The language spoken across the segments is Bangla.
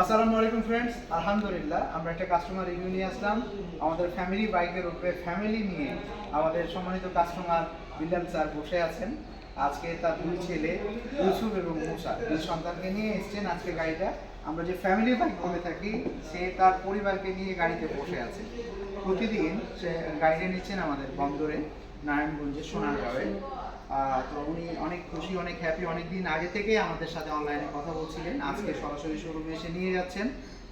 আসসালামু আলাইকুম ফ্রেন্ডস, আলহামদুলিল্লাহ আমরা একটা কাস্টমার রিভিউ নিয়ে আসলাম আমাদের ফ্যামিলি বাইকের উপরে। ফ্যামিলি নিয়ে আমাদের সম্মানিত কাস্টমার বিল্লাল স্যার বসে আছেন। আজকে তার দুই ছেলে ইউসুফ এবং মুসা দুই সন্তানকে নিয়ে এসেছেন। আজকে গাড়িটা আমরা যে ফ্যামিলি বাইক বলে থাকি, সে তার পরিবারকে নিয়ে গাড়িতে বসে আছে। প্রতিদিন সে গাড়িটা নিচ্ছেন আমাদের বন্দরে, নারায়ণগঞ্জের সোনারগাঁওয়ে। তো উনি অনেক খুশি, অনেক হ্যাপি। অনেক দিন আগে থেকেই আমাদের সাথে অনলাইনে কথা বলছিলেন, আজকে সরাসরি শোরুমে এসে নিয়ে যাচ্ছেন।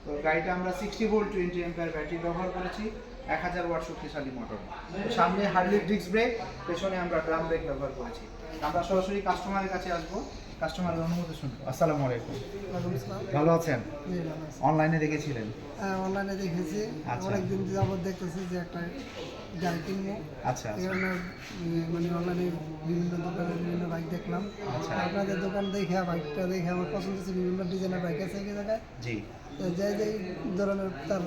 তো গাড়িটা আমরা 60 ভোল্ট 20 অ্যাম্পিয়ার ব্যাটারি ব্যবহার করেছি, 1000 ওয়াট শক্তিশালী মোটর। সামনে হার্ডলি ডিস্ক ব্রেক, পেছনে আমরা ড্রাম ব্রেক ব্যবহার করেছি। আমরা সরাসরি কাস্টমারের কাছে আসবো, কাস্টমারের অনুমতি শুনবো। আসসালামু আলাইকুম। ভালো আছেন? অনলাইনে দেখেছিলেন? হ্যাঁ, অনলাইনে দেখেছি। আচ্ছা। অনেকদিন যাবত দেখতেছি যে একটা গাড়ি কিনবো। আচ্ছা এই কারণে মানে অনলাইনে বিভিন্ন দোকানে বিভিন্ন বাইক দেখলাম। আচ্ছা। আপনাদের দোকান দেখে বাইকটা দেখে আমার পছন্দ হচ্ছে। বিভিন্ন ডিজাইনের বাইক আছে এই জায়গায়, জি। যে যে ধরনের তার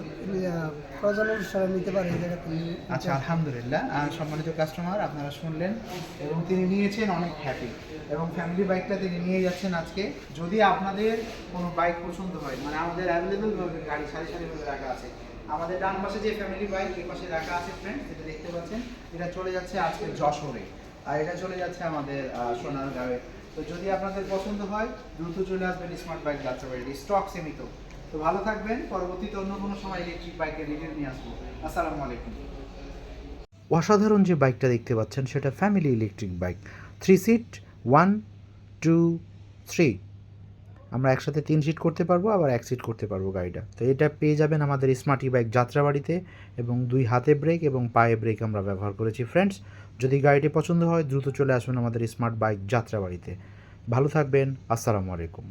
প্রয়োজন অনুসারে নিতে পারে এই জায়গাতে। আচ্ছা, আলহামদুলিল্লাহ। সম্মানিত কাস্টমার, আপনারা শুনলেন এবং তিনি নিয়েছেন, অনেক হ্যাপি। এবং ফ্যামিলি বাইকটা তিনি নিয়ে যাচ্ছেন আজকে। যদি আপনাদের কোনো বাইক পছন্দ হয়, মানে আমাদের অ্যাভেলেবেল গাড়ি সারি সারিভাবে রাখা আছে। আমাদের ডান পাশে যে ফ্যামিলি বাইক, এই পাশে রাখা আছে ফ্রেন্ড, যেটা দেখতে পাচ্ছেন, এটা চলে যাচ্ছে আজকে যশোরে, আর এটা চলে যাচ্ছে আমাদের সোনারগাঁওয়ে। তো যদি আপনাদের পছন্দ হয়, দ্রুত চলে আসবেন স্মার্ট বাইক যাত্রাবাড়িতে, স্টক সীমিত। তো ভালো থাকবেন, পরবর্তীতে অন্য কোনো সময় ইলেকট্রিক বাইকের রিভিউ নিয়ে আসবো। আসসালামু আলাইকুম। অসাধারণ যে বাইকটা দেখতে পাচ্ছেন সেটা ফ্যামিলি ইলেকট্রিক বাইক, 3 সিট, 1 2 3। আমরা একসাথে 3 সিট করতে পারবো, আবার 1 সিট করতে পারবো গাড়িটা। তো এটা পেয়ে যাবেন আমাদের স্মার্টি বাইক যাত্রাবাড়িতে, এবং 2 হাতে ব্রেক এবং পায়ে ব্রেক আমরা ব্যবহার করেছি ফ্রেন্ডস। যদি গাড়িটি পছন্দ হয় দ্রুত চলে আসুন আমাদের স্মার্ট বাইক যাত্রাবাড়িতে। ভালো থাকবেন, আসসালামু আলাইকুম।